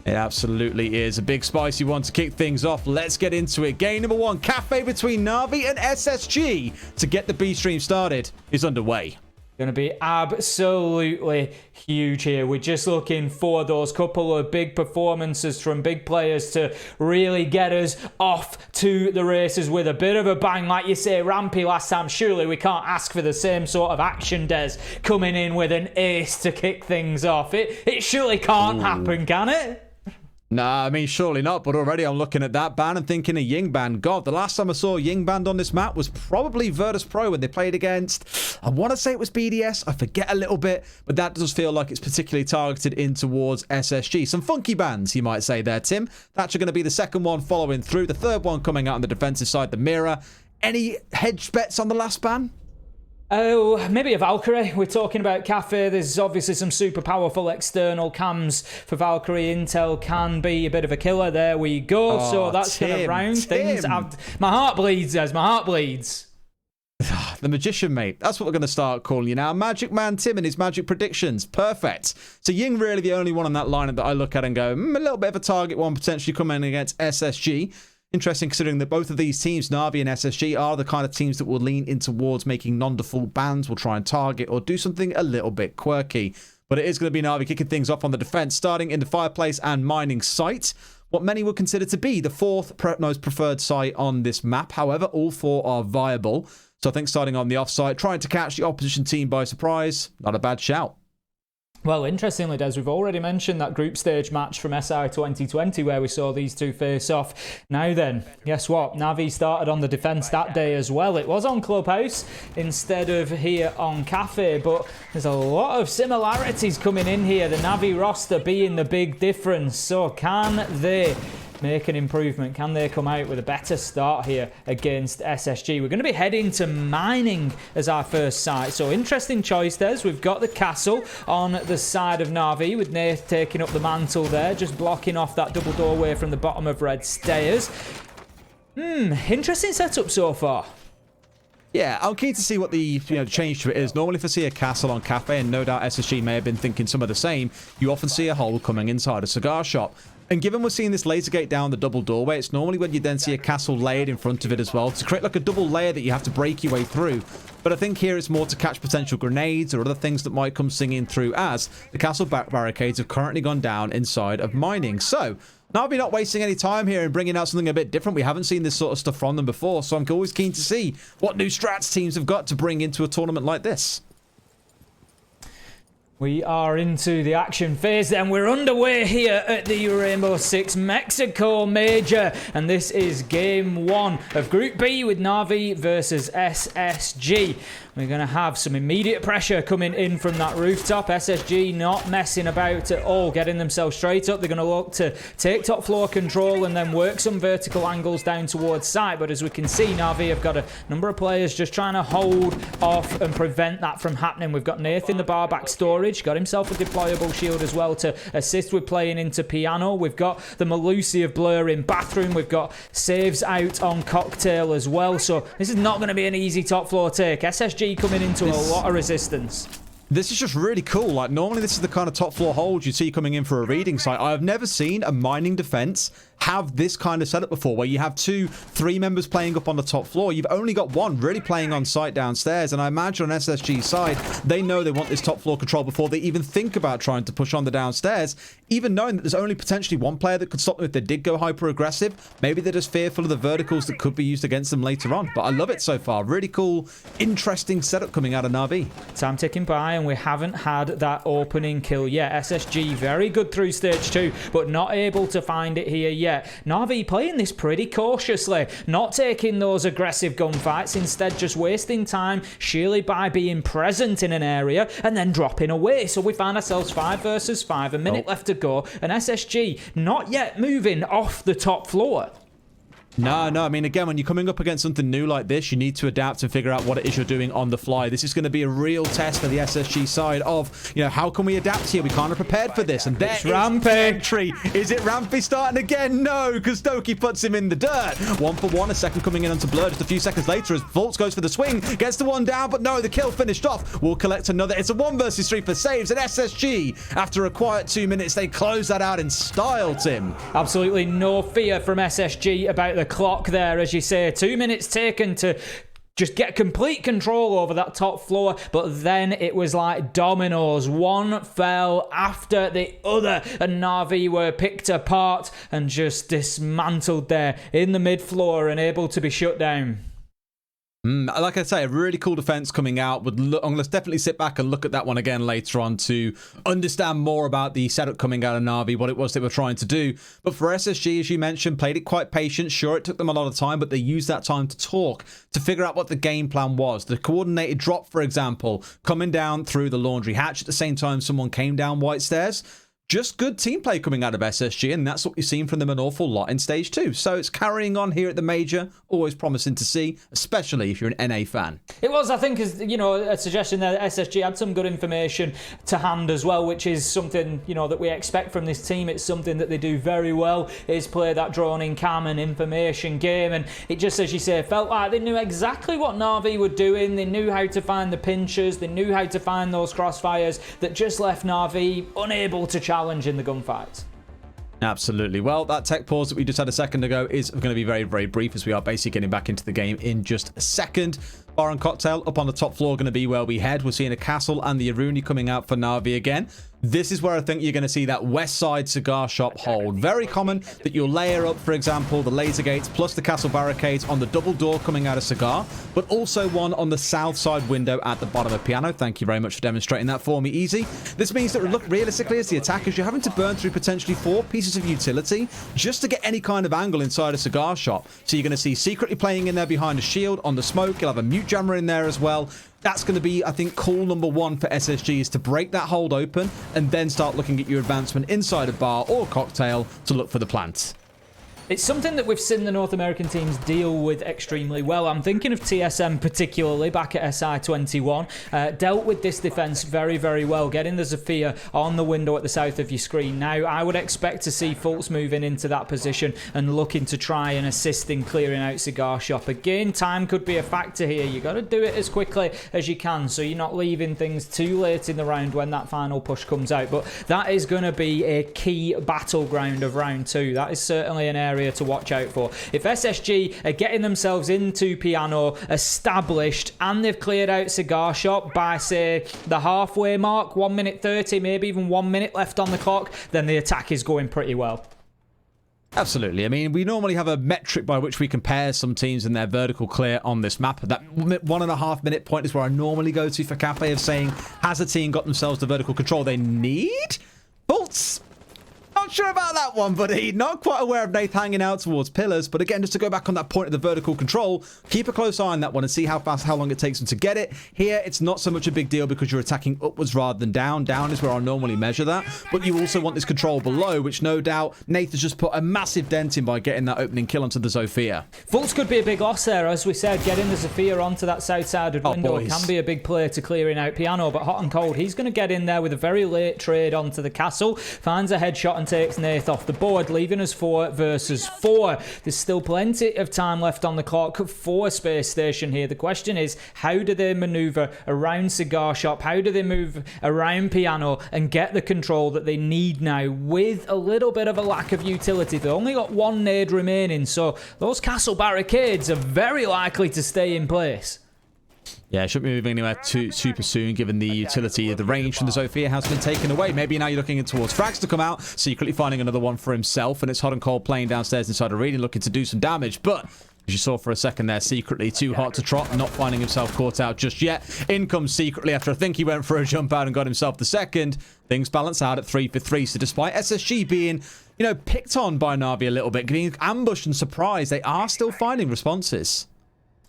It absolutely is a big spicy one to kick things off. Let's get into it. Game number 1, cafe between Navi and SSG to get the B stream started is underway. Going to be absolutely huge here. We're just looking for those couple of big performances from big players to really get us off to the races with a bit of a bang. Like you say, Rampy last time, surely we can't ask for the same sort of action, Des, coming in with an ace to kick things off. It surely can't happen, can it? Nah, I mean, surely not, but already I'm looking at that ban and thinking a Ying ban. God, the last time I saw Ying banned on this map was probably Virtus Pro when they played against, I want to say it was BDS, I forget a little bit, but that does feel like it's particularly targeted in towards SSG. Some funky bans, you might say there, Tim. That's going to be the second one following through, the third one coming out on the defensive side, the mirror. Any hedge bets on the last ban? Oh, maybe a Valkyrie. We're talking about Cafe. There's obviously some super powerful external cams for Valkyrie. Intel can be a bit of a killer. There we go. So that's going to round things. My heart bleeds, as my heart bleeds. The magician, mate. That's what we're going to start calling you now. Magic Man Tim and his magic predictions. Perfect. So Ying really the only one on that lineup that I look at and go, a little bit of a target one potentially coming against SSG. Interesting considering that both of these teams, Navi and SSG, are the kind of teams that will lean in towards making non-default bans, will try and target or do something a little bit quirky. But it is going to be Navi kicking things off on the defense, starting in the fireplace and mining site. What many would consider to be the fourth most preferred site on this map. However, all four are viable. So I think starting on the offsite, trying to catch the opposition team by surprise, not a bad shout. Well, interestingly, Des, we've already mentioned that group stage match from SI 2020 where we saw these two face off. Now then, guess what? Navi started on the defense that day as well. It was on Clubhouse instead of here on Cafe, but there's a lot of similarities coming in here. The Navi roster being the big difference. So can they make an improvement? Can they come out with a better start here against SSG? We're going to be heading to mining as our first site. So interesting choice there. We've got the castle on the side of Navi with Nath taking up the mantle there, just blocking off that double doorway from the bottom of red stairs. Interesting setup so far. Yeah, I'm keen to see what the change to it is. Normally if I see a castle on Cafe, and no doubt SSG may have been thinking some of the same, you often see a hole coming inside a cigar shop. And given we're seeing this laser gate down the double doorway, it's normally when you then see a castle layered in front of it as well to create like a double layer that you have to break your way through. But I think here it's more to catch potential grenades or other things that might come singing through, as the castle back barricades have currently gone down inside of mining. So Navi not wasting any time here and bringing out something a bit different. We haven't seen this sort of stuff from them before, so I'm always keen to see what new strats teams have got to bring into a tournament like this. We are into the action phase then. We're underway here at the Rainbow Six Mexico Major. And this is game 1 of Group B with Navi versus SSG. We're going to have some immediate pressure coming in from that rooftop. SSG not messing about at all, getting themselves straight up. They're going to look to take top floor control and then work some vertical angles down towards site. But as we can see, Navi have got a number of players just trying to hold off and prevent that from happening. We've got Nath in the bar back storage. Got himself a deployable shield as well to assist with playing into piano. We've got the Malusi of Blur in bathroom. We've got Saves out on cocktail as well. So this is not going to be an easy top floor take. SSG coming into a lot of resistance. This is just really cool. Like, normally this is the kind of top floor hold you see coming in for a reading site. I have never seen a mining defense have this kind of setup before, where you have 2-3 members playing up on the top floor. You've only got one really playing on site downstairs, and I imagine on SSG's side, they know they want this top floor control before they even think about trying to push on the downstairs, even knowing that there's only potentially one player that could stop them if they did go hyper aggressive. Maybe they're just fearful of the verticals that could be used against them later on, but I love it so far. Really cool, interesting setup coming out of Navi. Time ticking by, and we haven't had that opening kill yet. SSG very good through stage 2, but not able to find it here yet. Navi playing this pretty cautiously, not taking those aggressive gunfights, instead just wasting time sheerly by being present in an area and then dropping away. So we find ourselves 5 versus 5, a minute left to go, and SSG not yet moving off the top floor. No, I mean, again, when you're coming up against something new like this, you need to adapt and figure out what it is you're doing on the fly. This is going to be a real test for the SSG side of, you know, how can we adapt here? We can't have prepared for this. And there's Rampy. Entry. Is it Rampy starting again? No, because Doki puts him in the dirt. 1 for 1, a second coming in onto Blurr just a few seconds later as Fultz goes for the swing, gets the one down, but no, the kill finished off. We'll collect another. It's a 1 versus 3 for Saves, and SSG, after a quiet 2 minutes, they close that out in style, Tim. Absolutely no fear from SSG about the clock there, as you say. 2 minutes taken to just get complete control over that top floor, but then it was like dominoes. One fell after the other, and Navi were picked apart and just dismantled there in the mid floor and able to be shut down. Like I say, a really cool defense coming out. Let's definitely sit back and look at that one again later on to understand more about the setup coming out of Navi, what it was they were trying to do. But for SSG, as you mentioned, played it quite patient. Sure, it took them a lot of time, but they used that time to talk, to figure out what the game plan was. The coordinated drop, for example, coming down through the laundry hatch at the same time someone came down white stairs. Just good team play coming out of SSG, and that's what you've seen from them an awful lot in Stage 2. So it's carrying on here at the Major, always promising to see, especially if you're an NA fan. It was, I think, as you know, a suggestion there that SSG had some good information to hand as well, which is something, you know, that we expect from this team. It's something that they do very well, is play that drone-in cam and information game, and it just, as you say, felt like they knew exactly what Navi were doing. They knew how to find the pinchers, they knew how to find those crossfires that just left Navi unable to challenge in the gunfights. Absolutely. Well, that tech pause that we just had a second ago is going to be very, very brief, as we are basically getting back into the game in just a second. Bar and Cocktail up on the top floor going to be where we head. We're seeing a castle and the Aruni coming out for Navi again. This is where I think you're going to see that west side cigar shop hold. Very common that you'll layer up, for example, the laser gates plus the castle barricades on the double door coming out of cigar, but also one on the south side window at the bottom of piano. Thank you very much for demonstrating that for me, Easy. This means that, look, realistically, as the attackers, you're having to burn through potentially 4 pieces of utility just to get any kind of angle inside a cigar shop. So you're going to see Secretly playing in there behind a shield on the smoke. You'll have a mute jammer in there as well. That's going to be, I think, call number 1 for SSG, is to break that hold open and then start looking at your advancement inside a bar or cocktail to look for the plant. It's something that we've seen the North American teams deal with extremely well. I'm thinking of TSM particularly back at SI21. Dealt with this defense very, very well, getting the Zephyr on the window at the south of your screen. Now, I would expect to see Fultz moving into that position and looking to try and assist in clearing out Cigar Shop. Again, time could be a factor here. You got to do it as quickly as you can, so you're not leaving things too late in the round when that final push comes out. But that is going to be a key battleground of round 2. That is certainly an area to watch out for. If SSG are getting themselves into piano established and they've cleared out Cigar Shop by, say, the halfway mark, 1 minute 30, maybe even 1 minute left on the clock, then the attack is going pretty well. Absolutely. I mean, we normally have a metric by which we compare some teams in their vertical clear on this map. That 1.5 minute point is where I normally go to for Cafe, of saying, has a team got themselves the vertical control they need? Fultz, not sure about that one, buddy. Not quite aware of Nath hanging out towards pillars, but again, just to go back on that point of the vertical control, keep a close eye on that one and see how long it takes them to get it. Here, it's not so much a big deal because you're attacking upwards rather than down. Down is where I normally measure that, but you also want this control below, which no doubt Nath has just put a massive dent in by getting that opening kill onto the Zephyr. Fultz could be a big loss there, as we said. Getting the Zephyr onto that south-sided window can be a big play to clearing out piano, but Hotancold, he's going to get in there with a very late trade onto the castle, finds a headshot and takes Nath off the board, leaving us 4 versus 4. There's still plenty of time left on the clock for Space Station here. The question is, how do they maneuver around Cigar Shop? How do they move around piano and get the control that they need now with a little bit of a lack of utility? They've only got 1 nade remaining, so those castle barricades are very likely to stay in place. Yeah, it shouldn't be moving anywhere too super soon, given the utility. The range from the Zephyr has been taken away. Maybe now you're looking towards Frags to come out, secretly finding another one for himself, and it's Hotancold playing downstairs inside a reading, looking to do some damage, but as you saw for a second there, Secretly too hot to trot, not finding himself caught out just yet. In comes Secretly after I think he went for a jump out and got himself the second. Things balance out at 3 for 3, so despite SSG being, you know, picked on by Navi a little bit, getting ambushed and surprised, they are still finding responses.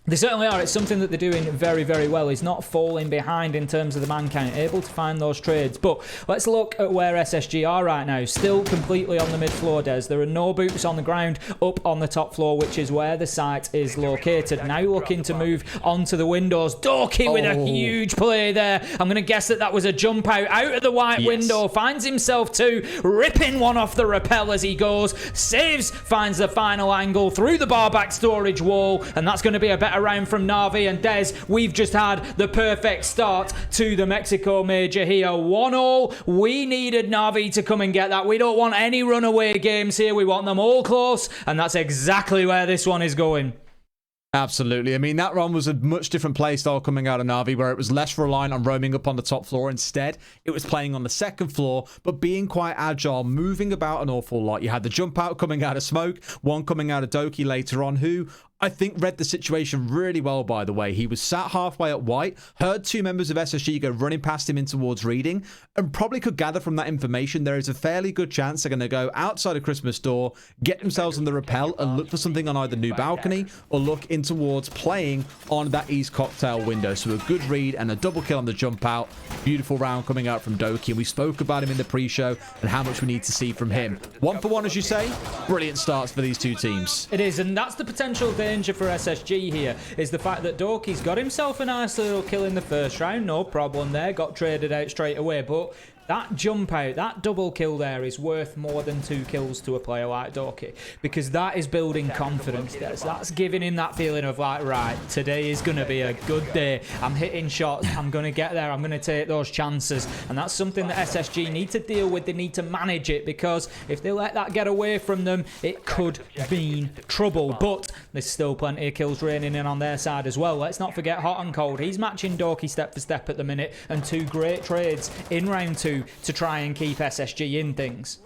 They certainly are. It's something that they're doing very, very well. He's not falling behind in terms of the man count, able to find those trades. But let's look at where SSG are right now. Still completely on the mid-floor, Des. There are no boots on the ground up on the top floor, which is where the site is located. Now looking to move onto the windows. Doki with a huge play there. I'm going to guess that was a jump out of the white window. Finds himself two, ripping one off the rappel as he goes. Saves, finds the final angle through the bar back storage wall, and that's going to be a better round from Navi. And Des, we've just had the perfect start to the Mexico Major here. 1-0. We needed Navi to come and get that. We don't want any runaway games here. We want them all close, and that's exactly where this one is going. Absolutely. I mean, that run was a much different play style coming out of Navi, where it was less reliant on roaming up on the top floor. Instead, it was playing on the second floor, but being quite agile, moving about an awful lot. You had the jump out coming out of Smoke, one coming out of Doki later on, who I think read the situation really well, by the way. He was sat halfway at white, heard two members of SSG go running past him in towards reading, and probably could gather from that information there is a fairly good chance they're going to go outside of Christmas door, get themselves on the rappel, and look for something on either new balcony or look in towards playing on that east cocktail window. So a good read and a double kill on the jump out. Beautiful round coming out from Doki, and we spoke about him in the pre-show and how much we need to see from him. 1 for 1, as you say. Brilliant starts for these two teams. It is, and that's the potential danger for SSG here, is the fact that Doki's got himself a nice little kill in the first round. No problem there. Got traded out straight away, but that jump out, that double kill there is worth more than 2 kills to a player like Doki, because that is building confidence. That's giving him that feeling of like, right, today is going to be a good day. I'm hitting shots. I'm going to get there. I'm going to take those chances. And that's something that SSG need to deal with. They need to manage it, because if they let that get away from them, it could mean trouble. But there's still plenty of kills raining in on their side as well. Let's not forget Hotancold. He's matching Doki step for step at the minute, and 2 great trades in round 2 to try and keep SSG in things.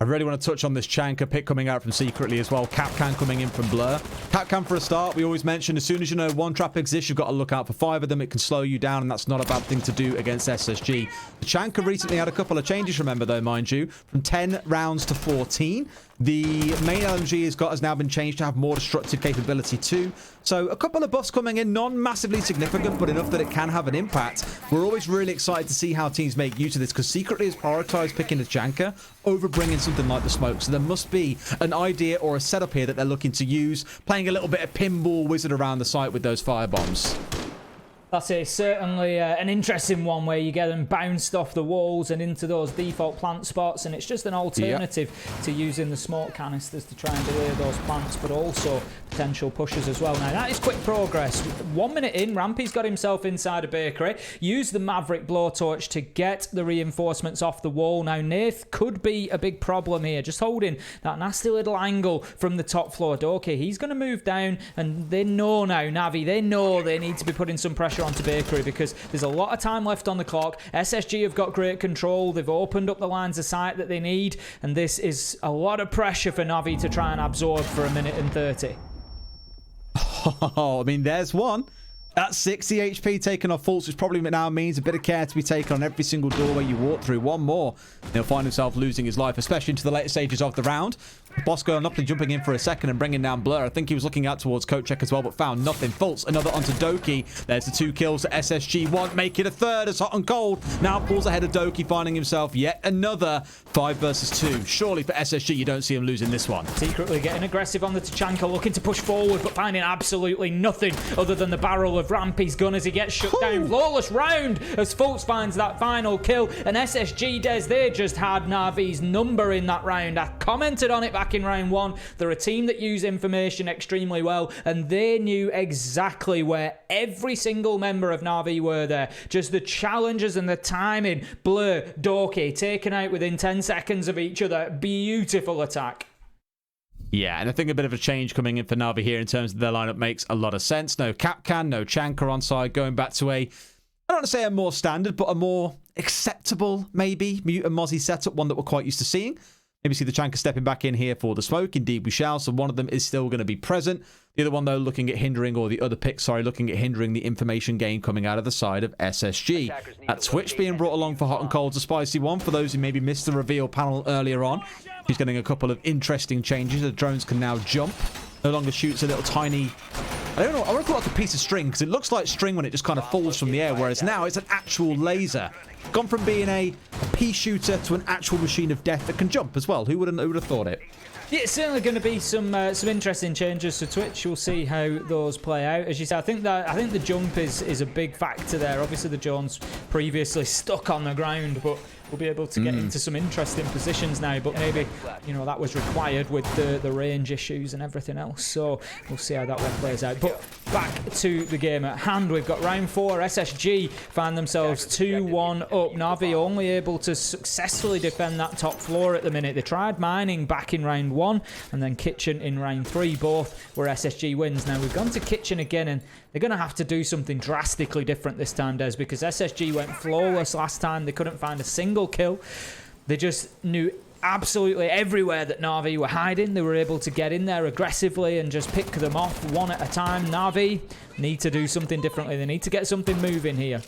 I really want to touch on this Chanka pick coming out from Secretly as well. Capcan coming in from Blur. Capcan for a start. We always mention as soon as you know one trap exists, you've got to look out for 5 of them. It can slow you down, and that's not a bad thing to do against SSG. Chanka recently had a couple of changes, remember, though, mind you, from 10 rounds to 14. The main LMG has now been changed to have more destructive capability too. So a couple of buffs coming in, non-massively significant, but enough that it can have an impact. We're always really excited to see how teams make use of this, because Secretly has prioritized picking the Chanka over bringing something like the Smoke. So there must be an idea or a setup here that they're looking to use, playing a little bit of pinball wizard around the site with those firebombs. That's it. Certainly an interesting one where you get them bounced off the walls and into those default plant spots, and it's just an alternative to using the smoke canisters to try and delay those plants, but also potential pushes as well. Now, that is quick progress. 1 minute in, Rampy's got himself inside a bakery. Used the Maverick blowtorch to get the reinforcements off the wall. Now, Nath could be a big problem here, just holding that nasty little angle from the top floor. Doki, he's going to move down, and they know now, Navi, they know they need to be putting some pressure onto Bakery, because there's a lot of time left on the clock. SSG have got great control. They've opened up the lines of sight that they need, and this is a lot of pressure for Navi to try and absorb for 1 minute and 30. Oh, I mean, there's one. That's 60 HP taken off Fultz, which probably now means a bit of care to be taken on every single doorway you walk through. One more, he'll find himself losing his life, especially into the later stages of the round. Bosco not jumping in for a second and bringing down Blur. I think he was looking out towards Coat Check as well, but found nothing. Fultz, another onto Doki. There's the 2 kills that SSG want. Make it a third as Hotancold now pulls ahead of Doki, finding himself yet another 5 versus 2. Surely for SSG, you don't see him losing this one. Secretly getting aggressive on the Tachanka, looking to push forward, but finding absolutely nothing other than the barrel of Rampy's gun as he gets shut down. Flawless round as Fultz finds that final kill. And SSG, they just had Navi's number in that round. I commented on it back in round 1. They're a team that use information extremely well, and they knew exactly where every single member of Navi were there. Just the challenges and the timing. Blur, Doki, taken out within 10 seconds of each other. Beautiful attack. Yeah, and I think a bit of a change coming in for Navi here in terms of their lineup makes a lot of sense. No Capcan, no Chanka on side, going back to I don't want to say a more standard, but a more acceptable, maybe, Mute and Mozzie setup, one that we're quite used to seeing. Maybe see the Chanka stepping back in here for the Smoke. Indeed, we shall. So one of them is still going to be present. The other one, though, looking at hindering, or the other pick, sorry, looking at hindering the information gain coming out of the side of SSG. That Twitch being brought along for Hotancold's a spicy one. For those who maybe missed the reveal panel earlier on, he's getting a couple of interesting changes. The drones can now jump. No longer shoots a little tiny I don't know. I would have thought like a piece of string because it looks like string when it just kind of falls from the air, whereas now it's an actual laser. Gone from being a pea shooter to an actual machine of death that can jump as well. Who would have thought it? Yeah, it's certainly going to be some interesting changes to Twitch. We'll see how those play out. As you said, I think the jump is a big factor there. Obviously, the Jones previously stuck on the ground, but we'll be able to get into some interesting positions now. But maybe, you know, that was required with the range issues and everything else. So we'll see how that one plays out. But back to the game at hand. We've got round 4. SSG find themselves 2-1 up. Navi only able to successfully defend that top floor at the minute. They tried mining back in round 1 and then kitchen in round 3, both where SSG wins. Now we've gone to kitchen again, and they're going to have to do something drastically different this time, Des, because SSG went flawless last time. They couldn't find a single kill. They just knew absolutely everywhere that Navi were hiding. They were able to get in there aggressively and just pick them off one at a time. Navi need to do something differently. They need to get something moving here.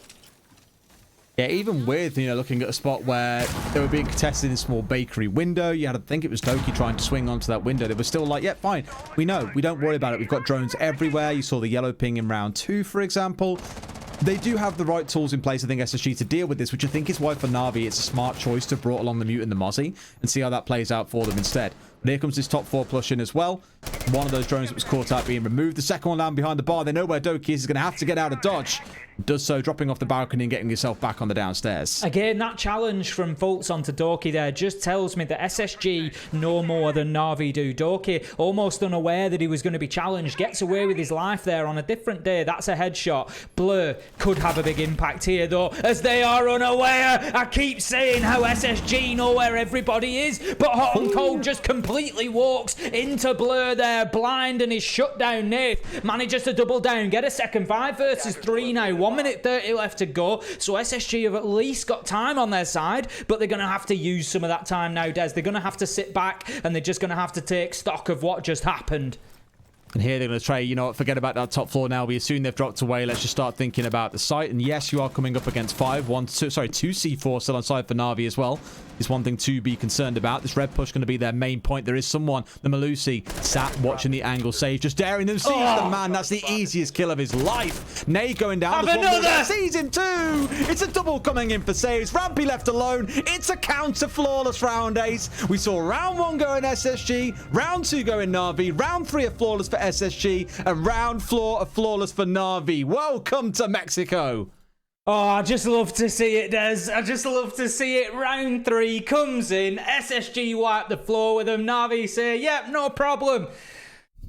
Yeah, even with, you know, looking at a spot where they were being contested in a small bakery window, you had to think it was Doki trying to swing onto that window. They were still like, yeah, fine. We know. We don't worry about it. We've got drones everywhere. You saw the yellow ping in round 2, for example. They do have the right tools in place, I think, SSG, to deal with this, which I think is why for Navi it's a smart choice to have brought along the Mute and the Mozzie and see how that plays out for them instead. But here comes this top 4 plush in as well. One of those drones that was caught out being removed. The second one down behind the bar. They know where Doki is. He's going to have to get out of dodge. Does so, dropping off the balcony and getting yourself back on the downstairs. Again, that challenge from Fultz onto Doki there just tells me that SSG know more than Navi do. Doki, almost unaware that he was going to be challenged, gets away with his life there on a different day. That's a headshot. Blur could have a big impact here, though, as they are unaware. I keep saying how SSG know where everybody is, but Hotancold just completely walks into Blur there, blind, and is shut down. Nath manages to double down, get a second. 5 versus 3 now. 1 minute 30 left to go, so SSG have at least got time on their side, but they're going to have to use some of that time now, Des. They're going to have to sit back, and they're just going to have to take stock of what just happened. And here they're going to try, you know what, forget about that top floor now. We assume they've dropped away. Let's just start thinking about the site. And yes, you are coming up against 2 C4 still on site for Navi as well. Is one thing to be concerned about. This red push going to be their main point. There is someone, the Malusi, sat watching the angle save, just daring them. Sees the man. That's the easiest kill of his life. Nay going down. Have another! Sees him too. It's a double coming in for saves. Rampy left alone. It's a counter flawless round ace. We saw round 1 going SSG, round 2 going Navi, round 3 a flawless for SSG, and round 4 a flawless for Navi. Welcome to Mexico. Oh, I just love to see it, Des. I just love to see it. Round 3 comes in. SSG wipe the floor with them. Navi say, yep, no problem.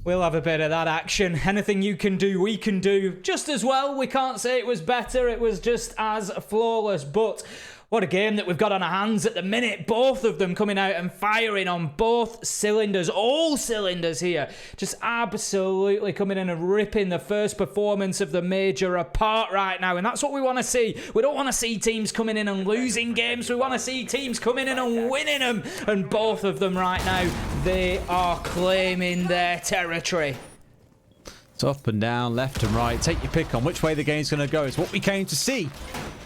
We'll have a bit of that action. Anything you can do, we can do just as well. We can't say it was better. It was just as flawless. But what a game that we've got on our hands at the minute. Both of them coming out and firing on both cylinders. All cylinders here. Just absolutely coming in and ripping the first performance of the major apart right now. And that's what we want to see. We don't want to see teams coming in and losing games. We want to see teams coming in and winning them. And both of them right now, they are claiming their territory. It's up and down, left and right. Take your pick on which way the game's going to go. It's what we came to see.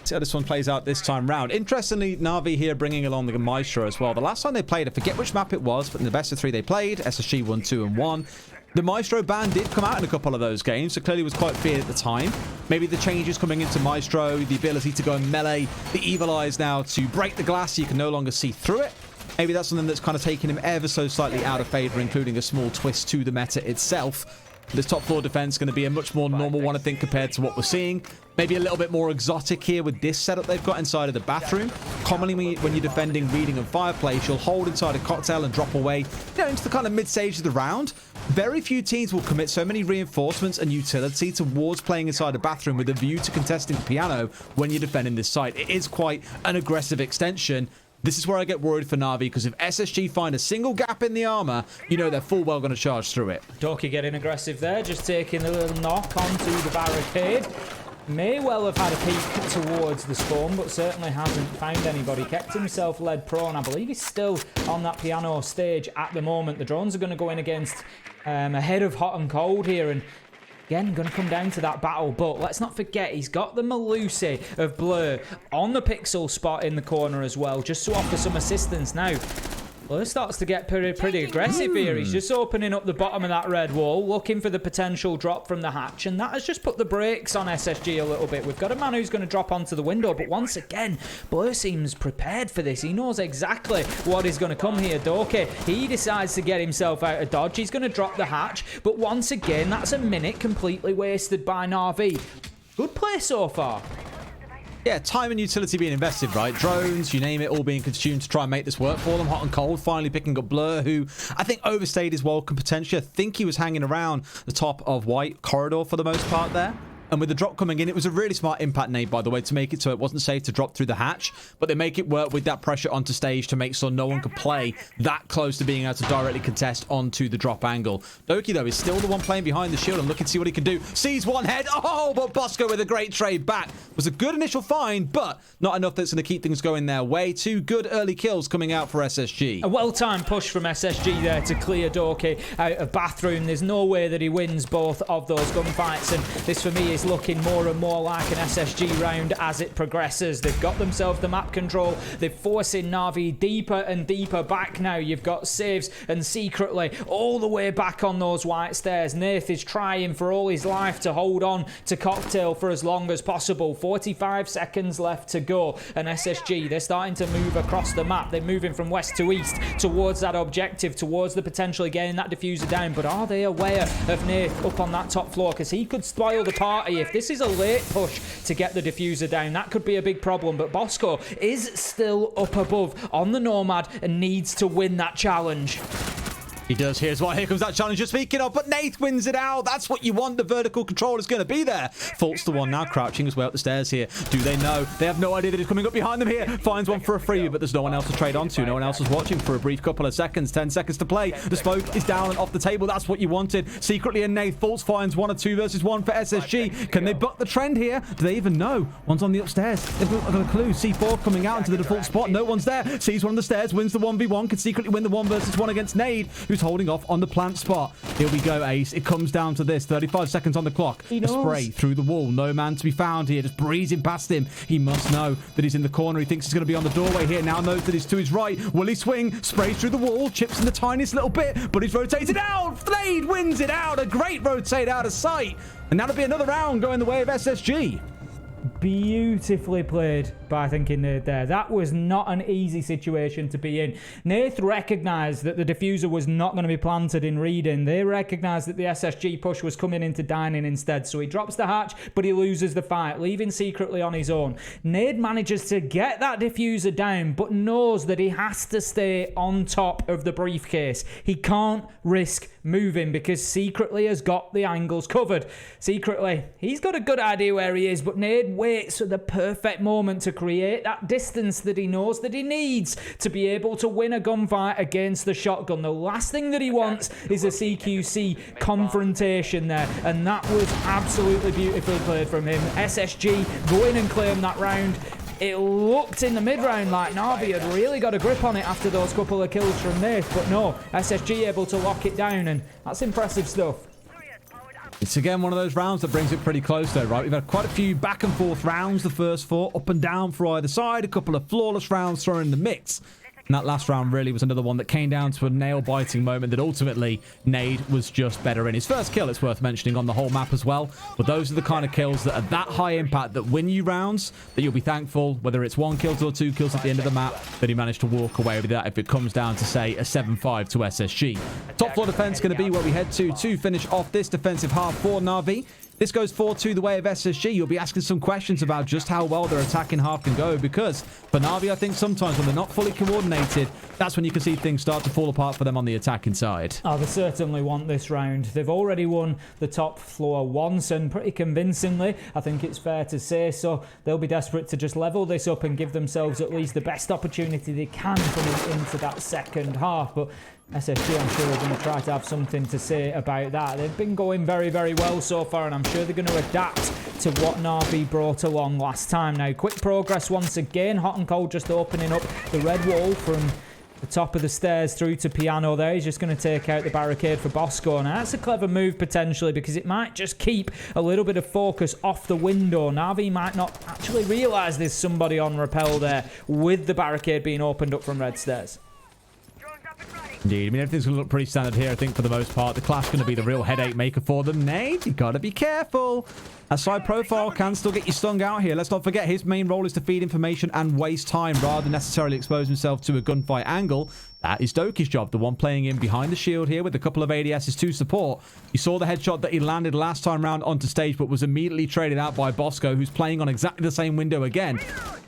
See how this one plays out this time round. Interestingly, Navi here bringing along the Maestro as well. The last time they played, I forget which map it was, but in the best of 3 they played, SSG won 2 and 1. The Maestro ban did come out in a couple of those games, so clearly was quite feared at the time. Maybe the changes coming into Maestro, the ability to go and melee, the evil eyes now to break the glass so you can no longer see through it. Maybe that's something that's kind of taken him ever so slightly out of favor, including a small twist to the meta itself. This top floor defense going to be a much more normal one, I think, compared to what we're seeing. Maybe a little bit more exotic here with this setup they've got inside of the bathroom. Commonly, when you're defending reading and fireplace, you'll hold inside a cocktail and drop away, you know, into the kind of mid-stage of the round. Very few teams will commit so many reinforcements and utility towards playing inside a bathroom with a view to contesting the piano when you're defending this site. It is quite an aggressive extension. This is where I get worried for Navi, because if SSG find a single gap in the armor, you know they're full well going to charge through it. Doki getting aggressive there, just taking a little knock onto the barricade. May well have had a peek towards the spawn, but certainly hasn't found anybody. Kept himself led prone. I believe he's still on that piano stage at the moment. The drones are going to go in against ahead of Hotancold here, and again, going to come down to that battle, but let's not forget, he's got the Malusi of Blur on the pixel spot in the corner as well, just to offer some assistance. Now, Blurr starts to get pretty aggressive here. He's just opening up the bottom of that red wall, looking for the potential drop from the hatch, and that has just put the brakes on SSG a little bit. We've got a man who's going to drop onto the window, but once again, Blurr seems prepared for this. He knows exactly what is going to come here. Doki, he decides to get himself out of dodge. He's going to drop the hatch, but once again, that's a minute completely wasted by Navi. Good play so far. Yeah, time and utility being invested, right? Drones, you name it, all being consumed to try and make this work for them. Hotancold finally picking up Blurr, who I think overstayed his welcome potentially. I think he was hanging around the top of white corridor for the most part there. And with the drop coming in, it was a really smart impact nade, by the way, to make it so it wasn't safe to drop through the hatch. But they make it work with that pressure onto stage to make sure no one could play that close to being able to directly contest onto the drop angle. Doki, though, is still the one playing behind the shield and looking to see what he can do. Sees one head. Oh, but Bosco with a great trade back. Was a good initial find, but not enough that's going to keep things going their way. 2 good early kills coming out for SSG. A well-timed push from SSG there to clear Doki out of bathroom. There's no way that he wins both of those gunfights, and this for me is looking more and more like an SSG round as it progresses. They've got themselves the map control. They're forcing Navi deeper and deeper back now. You've got Saves and Secretly all the way back on those white stairs. Nath is trying for all his life to hold on to Cocktail for as long as possible. 45 seconds left to go, and SSG, they're starting to move across the map. They're moving from west to east towards that objective, towards the potentially getting that diffuser down. But are they aware of Nath up on that top floor? Because he could spoil the party. If this is a late push to get the diffuser down, that could be a big problem. But Bosco is still up above on the Nomad and needs to win that challenge. He does. Here's what. Here comes that challenge you're speaking of. But Nath wins it out. That's what you want. The vertical control is going to be there. Fultz the one now crouching his way up the stairs here. Do they know? They have no idea that he's coming up behind them here. Finds one for a free, but there's no one else to trade onto. No one else is watching for a brief couple of seconds. 10 seconds to play. The smoke is down and off the table. That's what you wanted. Secretly and Nath. Fultz finds 1 or 2 versus 1 for SSG. Can they buck the trend here? Do they even know? One's on the upstairs. They've got a clue. C4 coming out into the default spot. No one's there. Sees one on the stairs. Wins the 1v1. Can Secretly win the 1 versus 1 against Nade, who's holding off on the plant spot. Here we go, Ace. It comes down to this. 35 seconds on the clock. A spray through the wall. No man to be found here. Just breezing past him. He must know that he's in the corner. He thinks he's going to be on the doorway here. Now knows that he's to his right. Will he swing? Sprays through the wall. Chips in the tiniest little bit, but he's rotated out. Blade wins it out. A great rotate out of sight. And that'll be another round going the way of SSG. Beautifully played by Thinkingnade there. That was not an easy situation to be in. Nath recognised that the diffuser was not going to be planted in reading. They recognised that the SSG push was coming into dining instead. So he drops the hatch, but he loses the fight, leaving Secretly on his own. Nade manages to get that diffuser down, but knows that he has to stay on top of the briefcase. He can't risk moving because Secretly has got the angles covered. Secretly, he's got a good idea where he is, but Nade waits for the perfect moment to create that distance that he knows that he needs to be able to win a gunfight against the shotgun. The last thing that he wants is a CQC confrontation there, and that was absolutely beautifully played from him. SSG go in and claim that round. It looked in the mid-round like Navi had really got a grip on it after those couple of kills from Nath, but no, SSG able to lock it down, and that's impressive stuff. It's again one of those rounds that brings it pretty close though, right? We've had quite a few back and forth rounds, the first 4, up and down for either side, a couple of flawless rounds thrown in the mix. And that last round really was another one that came down to a nail-biting moment that ultimately Nade was just better in. His first kill, it's worth mentioning, on the whole map as well. But those are the kind of kills that are that high impact that win you rounds, that you'll be thankful, whether it's 1 kill or 2 kills at the end of the map, that he managed to walk away with that if it comes down to, say, a 7-5 to SSG. Top floor defense going to be where we head to finish off this defensive half for Navi. This goes 4-2 the way of SSG. You'll be asking some questions about just how well their attacking half can go, because for Navi, I think sometimes when they're not fully coordinated, that's when you can see things start to fall apart for them on the attacking side. Oh, they certainly want this round. They've already won the top floor once, and pretty convincingly, I think it's fair to say so. They'll be desperate to just level this up and give themselves at least the best opportunity they can coming into that second half. But SSG, I'm sure, are going to try to have something to say about that. They've been going very, very well so far, and I'm sure they're going to adapt to what Navi brought along last time. Now, quick progress once again. Hotancold just opening up the red wall from the top of the stairs through to piano there. He's just going to take out the barricade for Bosco. Now, that's a clever move potentially, because it might just keep a little bit of focus off the window. Navi might not actually realise there's somebody on rappel there with the barricade being opened up from red stairs. Indeed. I mean, everything's going to look pretty standard here, I think, for the most part. The Clash going to be the real headache maker for them. Nate, you got to be careful. A side profile can still get you stung out here. Let's not forget, his main role is to feed information and waste time rather than necessarily expose himself to a gunfight angle. That is Doki's job, the one playing in behind the shield here with a couple of ADSs to support. You saw the headshot that he landed last time round onto stage, but was immediately traded out by Bosco, who's playing on exactly the same window again.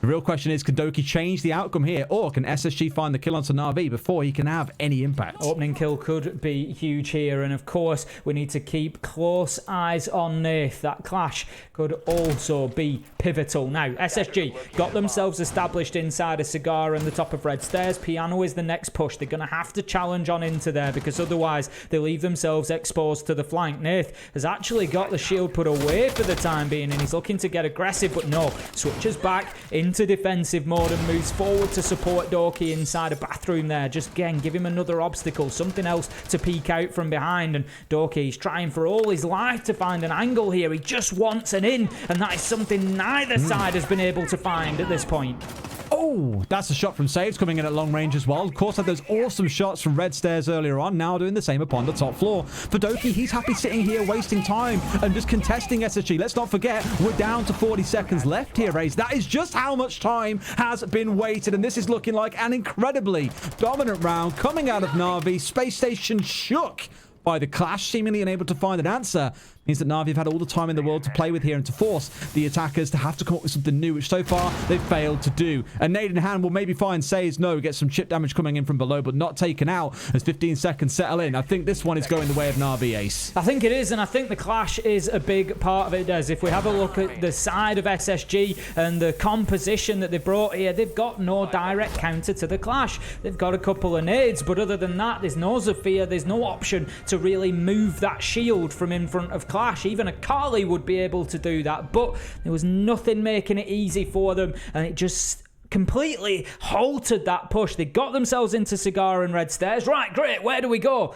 The real question is, can Doki change the outcome here, or can SSG find the kill onto Navi before he can have any impact? Opening kill could be huge here, and of course, we need to keep close eyes on Nath. That Clash could also be pivotal. Now, SSG got themselves established inside a cigar and the top of red stairs. Piano is the next push. They're going to have to challenge on into there because otherwise they leave themselves exposed to the flank. Nath has actually got the shield put away for the time being, and he's looking to get aggressive, but no. Switches back into defensive mode and moves forward to support Doki inside a bathroom there. Just again, give him another obstacle, something else to peek out from behind. And Doki's trying for all his life to find an angle here. He just wants an in, and that is something neither side has been able to find at this point. Oh, that's a shot from Saves coming in at long range as well. Of course, had those awesome shots from red stairs earlier on, now doing the same upon the top floor. For Doki, he's happy sitting here wasting time and just contesting SSG. Let's not forget, we're down to 40 seconds left here, Raze. That is just how much time has been wasted, and this is looking like an incredibly dominant round coming out of Navi. Space Station shook by the Clash, seemingly unable to find an answer. Means that Navi have had all the time in the world to play with here and to force the attackers to have to come up with something new, which so far they've failed to do. A nade in hand will maybe find Saves. No, get some chip damage coming in from below, but not taken out as 15 seconds settle in. I think this one is going the way of Navi, Ace. I think it is, and I think the Clash is a big part of it, Des. If we have a look at the side of SSG and the composition that they brought here, they've got no direct counter to the Clash. They've got a couple of nades, but other than that, there's no Zafir, there's no option to really move that shield from in front of Clash. Even a Carly would be able to do that, but there was nothing making it easy for them, and it just completely halted that push. They got themselves into cigar and red stairs. Right, great, where do we go?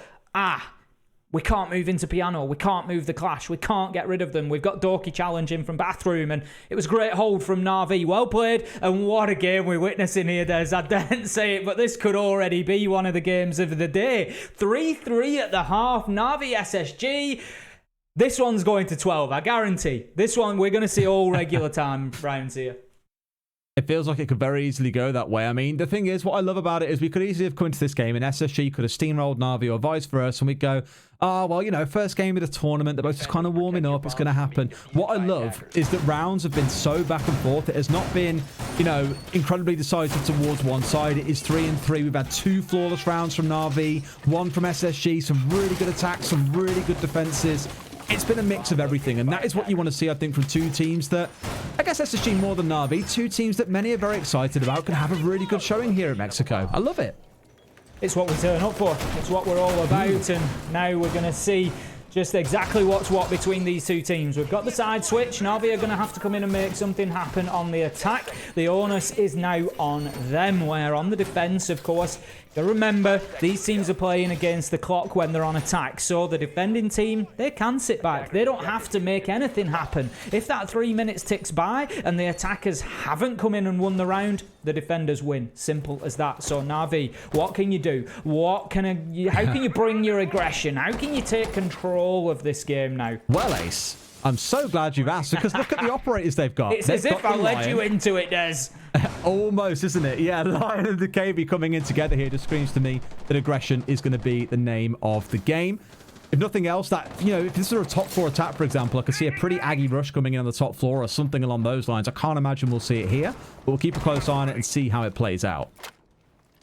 We can't move into piano. We can't move the Clash. We can't get rid of them. We've got Doki challenging from bathroom, and it was a great hold from Navi. Well played, and what a game we're witnessing here, Des. I daren't say it, but this could already be one of the games of the day. 3-3 at the half. Navi SSG. This one's going to 12, I guarantee. This one, we're going to see all regular time rounds here. It feels like it could very easily go that way. I mean, the thing is, what I love about it is we could easily have come into this game and SSG could have steamrolled Navi or vice versa, and we'd go, oh, well, you know, first game of the tournament, they're both just kind of warming up, it's going to happen. What I love is that rounds have been so back and forth. It has not been, you know, incredibly decisive towards one side. It is 3-3. We've had 2 flawless rounds from Navi, 1 from SSG, some really good attacks, some really good defenses. It's been a mix of everything, and that is what you want to see, I think, from 2 teams that, I guess SSG more than Navi, 2 teams that many are very excited about, can have a really good showing here in Mexico. I love it. It's what we turn up for. It's what we're all about, and now we're going to see just exactly what's what between these 2 teams. We've got the side switch. Navi are going to have to come in and make something happen on the attack. The onus is now on them, where on the defense, of course, you remember, these teams are playing against the clock when they're on attack. So the defending team, they can sit back. They don't have to make anything happen. If that 3 minutes ticks by and the attackers haven't come in and won the round, the defenders win. Simple as that. So Navi, what can you do? How can you bring your aggression? How can you take control of this game now? Well, Ace, I'm so glad you've asked, because look at the operators they've got. It's as if I led you into it, Des. Almost, isn't it? Yeah, Lion and the KB coming in together here just screams to me that aggression is going to be the name of the game. If nothing else, that, you know, if this were a top 4 attack, for example, I could see a pretty Aggie rush coming in on the top floor or something along those lines. I can't imagine we'll see it here, but we'll keep a close eye on it and see how it plays out.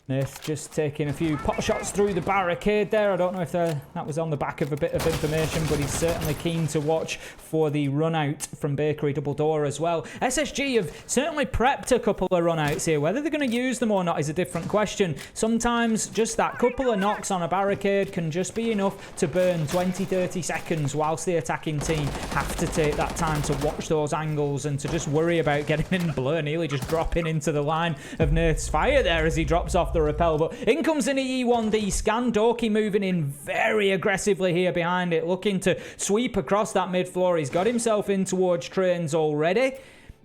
Nath just taking a few pot shots through the barricade there. I don't know if that was on the back of a bit of information, but he's certainly keen to watch for the run out from Bakery Double Door as well. SSG have certainly prepped a couple of run outs here. Whether they're going to use them or not is a different question. Sometimes just that couple of knocks on a barricade can just be enough to burn 20-30 seconds, whilst the attacking team have to take that time to watch those angles and to just worry about getting in. Blur nearly just dropping into the line of Nath's fire there as he drops off the repel, but in comes an E1D scan. Doki moving in very aggressively here behind it, looking to sweep across that mid floor. He's got himself in towards trains already.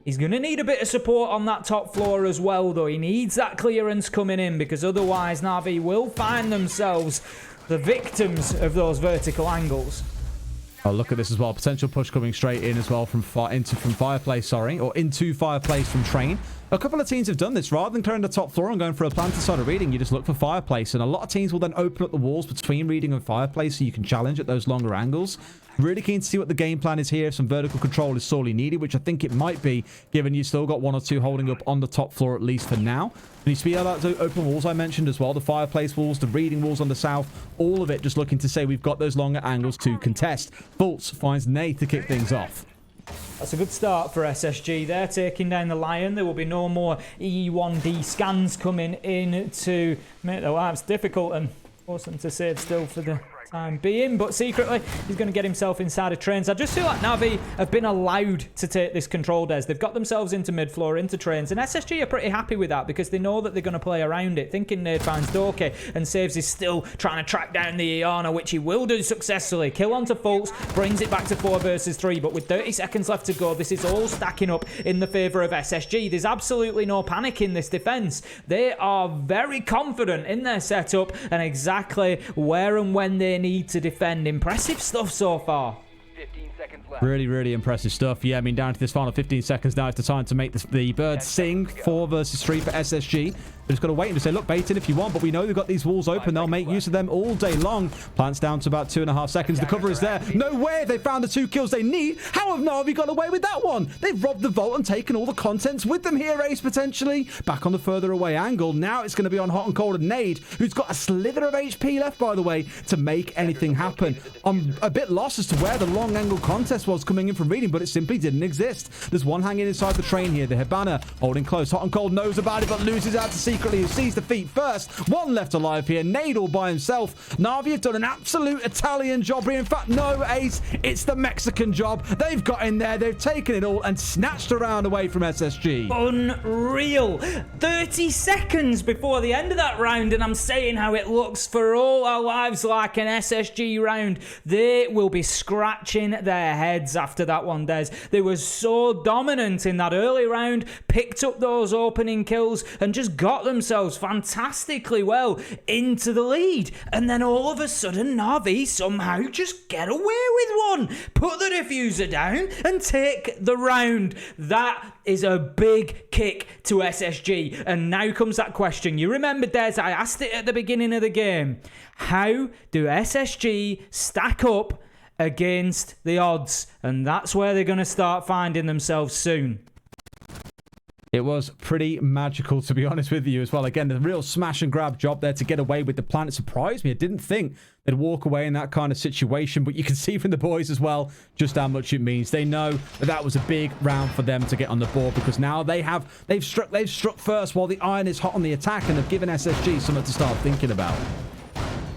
He's going to need a bit of support on that top floor as well, though. He needs that clearance coming in, because otherwise Navi will find themselves the victims of those vertical angles. Oh, look at this as well. Potential push coming straight in as well from Fireplace, sorry. Or into Fireplace from Train. A couple of teams have done this. Rather than clearing the top floor and going for a planted side of Reading, you just look for Fireplace. And a lot of teams will then open up the walls between Reading and Fireplace so you can challenge at those longer angles. Really keen to see what the game plan is here. If some vertical control is sorely needed, which I think it might be, given you still got one or two holding up on the top floor, at least for now. And you see how those open walls I mentioned as well, the Fireplace walls, the Reading walls on the south, all of it just looking to say we've got those longer angles to contest. Fultz finds Nath to kick things off. That's a good start for SSG. They're taking down the Lion. There will be no more E1D scans coming in to make their lives difficult and force them to save still for the time being, but secretly he's going to get himself inside of trains. I just feel like Navi have been allowed to take this control, Des. They've got themselves into mid-floor, into trains, and SSG are pretty happy with that because they know that they're going to play around it. Thinkingnade finds Doki, and Saves is still trying to track down the Iana, which he will do successfully. Kill onto Fultz, brings it back to 4 versus 3, but with 30 seconds left to go, this is all stacking up in the favour of SSG. There's absolutely no panic in this defence. They are very confident in their setup and exactly where and when they need to defend. Impressive stuff so far. 15 seconds left. Really, really impressive stuff. Yeah, I mean, down to this final 15 seconds now is the time to make the birds sing. 4 versus 3 for SSG. We've just got to wait and just say, look, bait in if you want, but we know they've got these walls open. They'll make use of them all day long. Plants down to about 2.5 seconds. The cover is there. No way they found the 2 kills they need. How have Navi got away with that one? They've robbed the vault and taken all the contents with them here, Ace, potentially. Back on the further away angle. Now it's going to be on Hotancold.SSG, who's got a slither of HP left, by the way, to make anything happen. I'm a bit lost as to where the long angle contest was coming in from Reading, but it simply didn't exist. There's one hanging inside the train here. The Hibana holding close. Hotancold knows about it, but loses out to Secretly, who sees the feet first. One left alive here. Nade all by himself. Navi have done an absolute Italian job here. In fact, no, Ace, it's the Mexican job. They've got in there. They've taken it all and snatched a round away from SSG. Unreal. 30 seconds before the end of that round, and I'm saying how it looks for all our lives like an SSG round. They will be scratching their heads after that one, Des. They were so dominant in that early round, picked up those opening kills, and just got themselves fantastically well into the lead. And then all of a sudden, Navi somehow just get away with one. Put the diffuser down and take the round. That is a big kick to SSG. And now comes that question. You remember, Des, I asked it at the beginning of the game. How do SSG stack up against the odds? And that's where they're going to start finding themselves soon. It was pretty magical, to be honest with you, as well. Again, the real smash and grab job there to get away with the plan. It surprised me. I didn't think they'd walk away in that kind of situation, but you can see from the boys as well just how much it means. They know that that was a big round for them to get on the board, because now they've struck first while the iron is hot on the attack, and have given SSG something to start thinking about.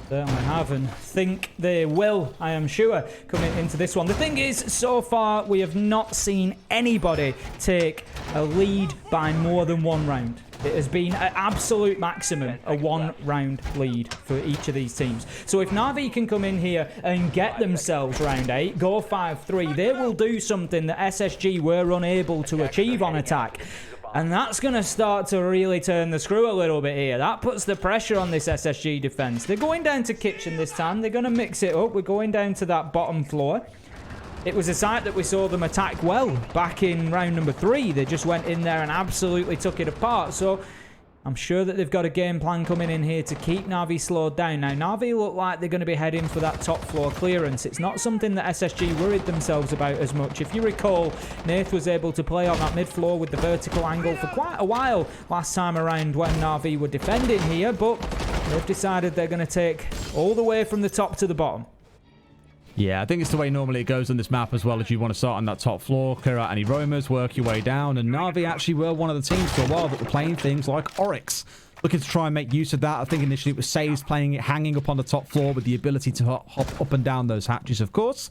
Certainly have, and think they will, I am sure, coming into this one. The thing is, so far, we have not seen anybody take a lead by more than 1 round. It has been an absolute maximum, a 1-round lead for each of these teams. So if Navi can come in here and get themselves round 8, go 5-3, they will do something that SSG were unable to achieve on attack. And that's going to start to really turn the screw a little bit here. That puts the pressure on this SSG defense. They're going down to kitchen this time. They're going to mix it up. We're going down to that bottom floor. It was a site that we saw them attack well back in round number 3. They just went in there and absolutely took it apart. So I'm sure that they've got a game plan coming in here to keep Navi slowed down. Now, Navi look like they're going to be heading for that top floor clearance. It's not something that SSG worried themselves about as much. If you recall, Nath was able to play on that mid-floor with the vertical angle for quite a while last time around when Navi were defending here, but they've decided they're going to take all the way from the top to the bottom. Yeah, I think it's the way normally it goes on this map as well. As you want to start on that top floor, clear out any roamers, work your way down. And Navi actually were one of the teams for a while that were playing things like Oryx, looking to try and make use of that. I think initially it was Saves playing it, hanging up on the top floor with the ability to hop up and down those hatches, of course.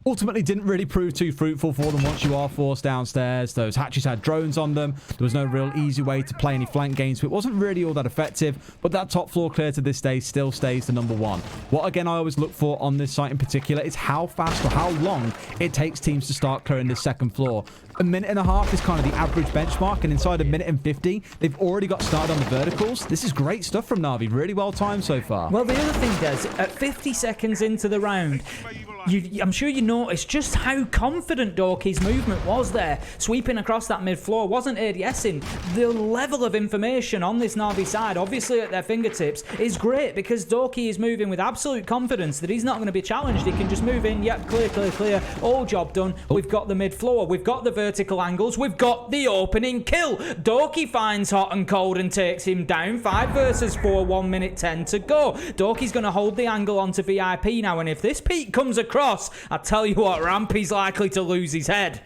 ultimately didn't really prove too fruitful for them once you are forced downstairs. Those hatches had drones on them. There was no real easy way to play any flank games, so it wasn't really all that effective. But that top floor clear to this day still stays the #1. What, again, I always look for on this site in particular is how fast or how long it takes teams to start clearing this second floor. A minute and a half is kind of the average benchmark, and inside a minute and 50, they've already got started on the verticals. This is great stuff from Navi. Really well timed so far. Well, the other thing, Des, at 50 seconds into the round, I'm sure you noticed just how confident Doki's movement was there. Sweeping across that mid-floor, wasn't ADSing. The level of information on this Navi side, obviously at their fingertips, is great because Doki is moving with absolute confidence that he's not going to be challenged. He can just move in, yep, clear, clear, clear, all job done. We've got the mid-floor, we've got the vertical angles, we've got the opening kill. Doki finds Hotancold and takes him down. 5 versus 4, 1 minute 10 to go. Doki's going to hold the angle onto VIP now, and if this peak comes across, I tell you what, Rampy's likely to lose his head.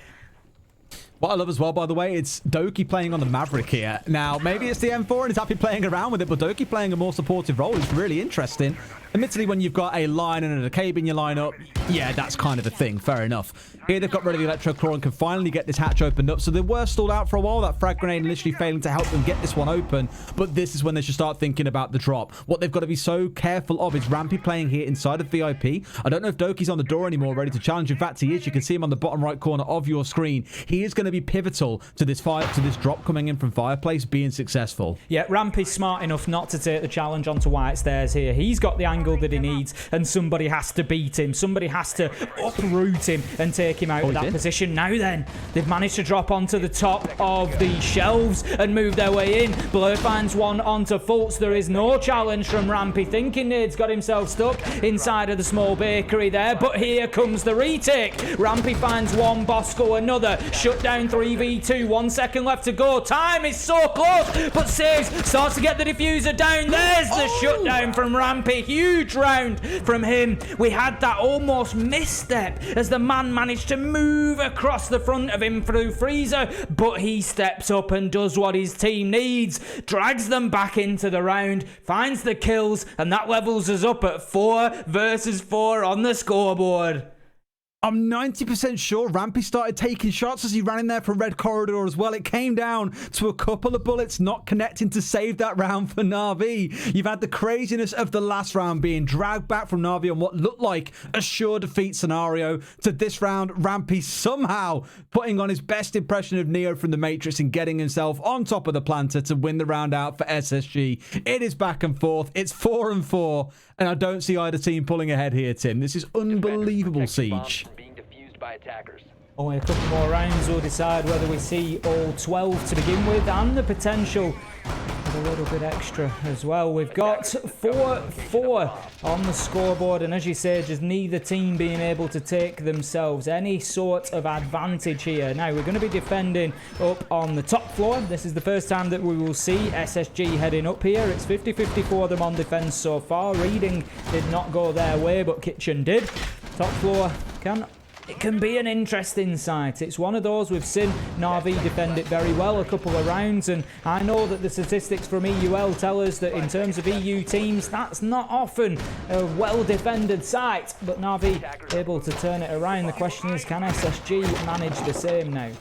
What I love as well, by the way, it's Doki playing on the Maverick here. Now, maybe it's the M4 and he's happy playing around with it, but Doki playing a more supportive role is really interesting. Admittedly, when you've got a line and a cave in your lineup, yeah, that's kind of a thing. Fair enough. Here they've got rid of the electro claw and can finally get this hatch opened up. So they were stalled out for a while. That frag grenade literally failing to help them get this one open. But this is when they should start thinking about the drop. What they've got to be so careful of is Rampy playing here inside of VIP. I don't know if Doki's on the door anymore, ready to challenge. In fact, he is. You can see him on the bottom right corner of your screen. He is going to be pivotal to this drop coming in from Fireplace being successful. Yeah, Rampy's smart enough not to take the challenge onto White Stairs here. He's got the angle that he needs, and somebody has to beat him. Somebody has to uproot him and take him out of that position. Now then, they've managed to drop onto the top of the shelves and move their way in. Blurr finds one onto Fultz. There is no challenge from Rampy. Thinkingnade's got himself stuck inside of the small bakery there, but here comes the retake. Rampy finds one, Bosco another. Shut down 3v2. 1 second left to go. Time is so close, but Saves starts to get the diffuser down. There's the shutdown from Rampy. Huge round from him. We had that almost misstep as the man managed to move across the front of him through Freezer, but he steps up and does what his team needs, drags them back into the round, finds the kills, and that levels us up at 4 versus 4 on the scoreboard. I'm 90% sure Rampy started taking shots as he ran in there for Red Corridor as well. It came down to a couple of bullets not connecting to save that round for Navi. You've had the craziness of the last round being dragged back from Navi on what looked like a sure defeat scenario to this round. Rampy somehow putting on his best impression of Neo from the Matrix and getting himself on top of the planter to win the round out for SSG. It is back and forth. It's 4-4, and I don't see either team pulling ahead here, Tim. This is unbelievable siege. By attackers. Only a couple more rounds will decide whether we see all 12 to begin with, and the potential of a little bit extra as well. We've got 4-4 on the scoreboard, and as you say, just neither team being able to take themselves any sort of advantage here. Now, we're going to be defending up on the top floor. This is the first time that we will see SSG heading up here. It's 50-50 for them on defense so far. Reading did not go their way, but Kitchen did. Top floor it can be an interesting sight. It's one of those we've seen Navi defend it very well a couple of rounds, and I know that the statistics from EUL tell us that in terms of EU teams, that's not often a well-defended site, but Navi able to turn it around. The question is, can SSG manage the same now?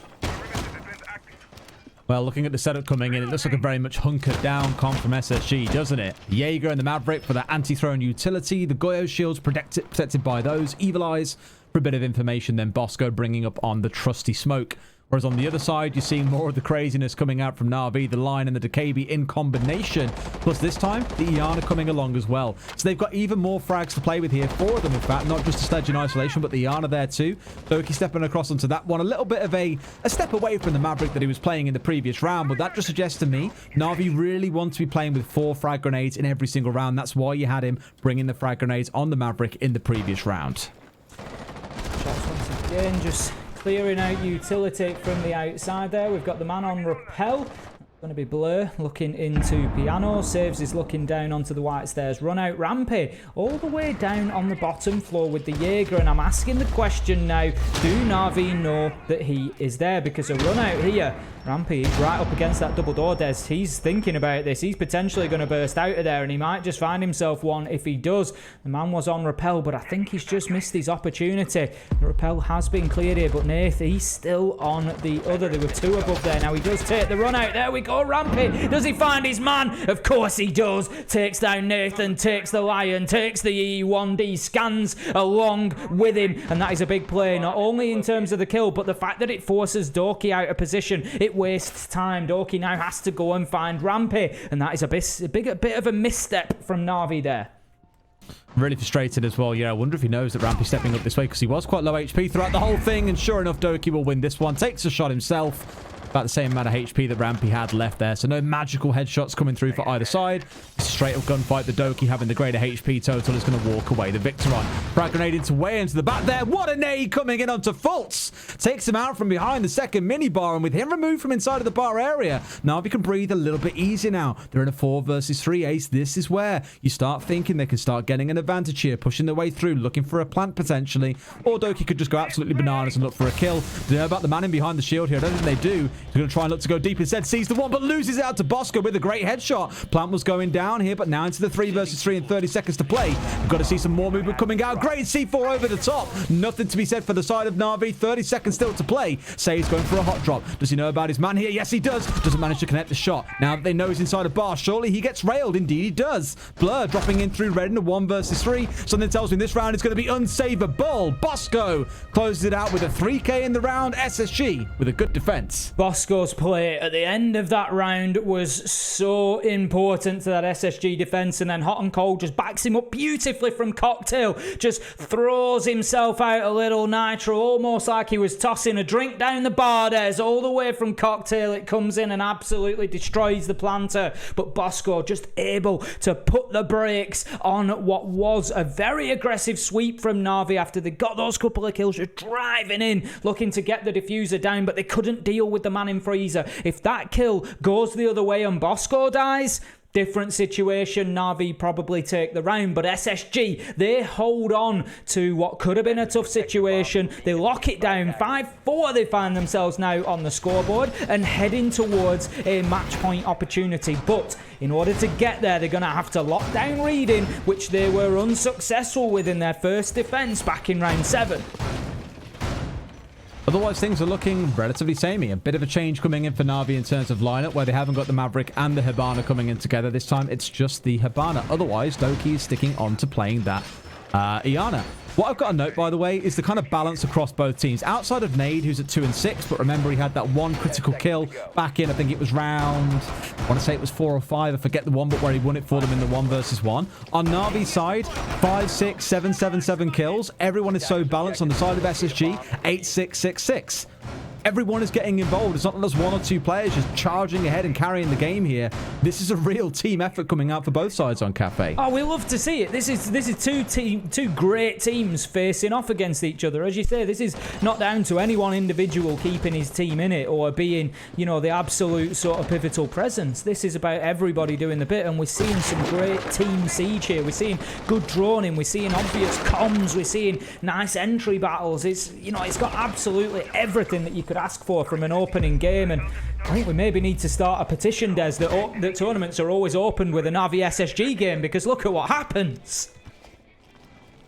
Well, looking at the setup coming in, it looks like a very much hunkered down comp from SSG, doesn't it? Jaeger and the Maverick for that anti-throne utility. The Goyo shields protected by those. Evil Eyes for a bit of information. Then Bosco bringing up on the trusty smoke. Whereas on the other side, you're seeing more of the craziness coming out from Navi, the Line and the DOKIsan in combination. Plus this time, the Iana coming along as well. So they've got even more frags to play with here. 4 of them, in fact. Not just a sledge in isolation, but the Iana there too. Doki stepping across onto that one. A little bit of a step away from the Maverick that he was playing in the previous round. But that just suggests to me, Navi really wants to be playing with 4 frag grenades in every single round. That's why you had him bringing the frag grenades on the Maverick in the previous round. Shots once again, just clearing out utility from the outside there. We've got the man on rappel. Going to be Blur looking into Piano. Saves is looking down onto the white stairs. Run out Rampy all the way down on the bottom floor with the Jaeger. And I'm asking the question now, do Navi know that he is there? Because a run out here, Rampy right up against that double door, Des. He's thinking about this. He's potentially going to burst out of there, and he might just find himself one if he does. The man was on rappel, but I think he's just missed his opportunity. The rappel has been cleared here, but Nath, he's still on the other. There were two above there. Now he does take the run out. There we go, Rampy. Does he find his man? Of course he does. Takes down Nathan, takes the Lion, takes the E1D, scans along with him, and that is a big play, not only in terms of the kill, but the fact that it forces Doki out of position. It wastes time. Doki now has to go and find Rampy, and that is a bit of a misstep from Navi there. Really frustrated as well. Yeah, I wonder if he knows that Rampy's stepping up this way, because he was quite low HP throughout the whole thing, and sure enough, Doki will win this one. Takes a shot himself. About the same amount of HP that Rampy had left there. So no magical headshots coming through for either side. Straight up gunfight. The Doki having the greater HP total is going to walk away. The victor on. Frag grenade into way into the back there. What a nade coming in onto Fultz. Takes him out from behind the second mini bar. And with him removed from inside of the bar area, Navi can breathe a little bit easier now. They're in a 4 versus 3 ace. This is where you start thinking they can start getting an advantage here. Pushing their way through. Looking for a plant potentially. Or Doki could just go absolutely bananas and look for a kill. Do you know about the man in behind the shield here? I don't think they do. He's going to try and look to go deep instead, sees the one, but loses out to Bosco with a great headshot. Plant was going down here, but now into the 3 versus 3 and 30 seconds to play. We've got to see some more movement coming out. Great C4 over the top. Nothing to be said for the side of Navi. 30 seconds still to play. Say's going for a hot drop. Does he know about his man here? Yes, he does. Doesn't manage to connect the shot. Now that they know he's inside a bar, surely he gets railed. Indeed, he does. Blur dropping in through red in a 1 versus 3. Something tells me this round is going to be unsavable. Bosco closes it out with a 3K in the round. SSG with a good defense. Bosco's play at the end of that round was so important to that SSG defense, and then Hotancold just backs him up beautifully from Cocktail, just throws himself out a little nitro, almost like he was tossing a drink down the bar. There's all the way from Cocktail. It comes in and absolutely destroys the planter, but Bosco just able to put the brakes on what was a very aggressive sweep from Navi after they got those couple of kills, just driving in, looking to get the diffuser down, but they couldn't deal with the man in freezer. If that kill goes the other way and Bosco dies, different situation. Navi probably take the round, but SSG, they hold on to what could have been a tough situation. They lock it down. 5-4 they find themselves now on the scoreboard and heading towards a match point opportunity. But in order to get there, they're going to have to lock down reading, which they were unsuccessful with in their first defense back in round 7. Otherwise, things are looking relatively samey. A bit of a change coming in for Navi in terms of lineup, where they haven't got the Maverick and the Hibana coming in together. This time, it's just the Hibana. Otherwise, Doki is sticking on to playing that Iana. What I've got to note, by the way, is the kind of balance across both teams. Outside of Nade, who's at 2 and 6, but remember he had that one critical kill back in, I think it was round, I want to say it was 4 or 5, I forget the one, but where he won it for them in the 1 versus 1. On Navi's side, 5, 6, 7, 7, 7 kills. Everyone is so balanced. On the side of SSG, 8, 6, 6, 6. Everyone is getting involved. It's not that there's 1 or 2 players just charging ahead and carrying the game here. This is a real team effort coming out for both sides on Cafe. Oh, we love to see it. This is two great teams facing off against each other. As you say, this is not down to any one individual keeping his team in it or being, you know, the absolute sort of pivotal presence. This is about everybody doing the bit, and we're seeing some great team siege here. We're seeing good droning. We're seeing obvious comms. We're seeing nice entry battles. It's, you know, it's got absolutely everything that you could ask for from an opening game, and I think we maybe need to start a petition, Des, that tournaments are always opened with a Navi SSG game, because look at what happens.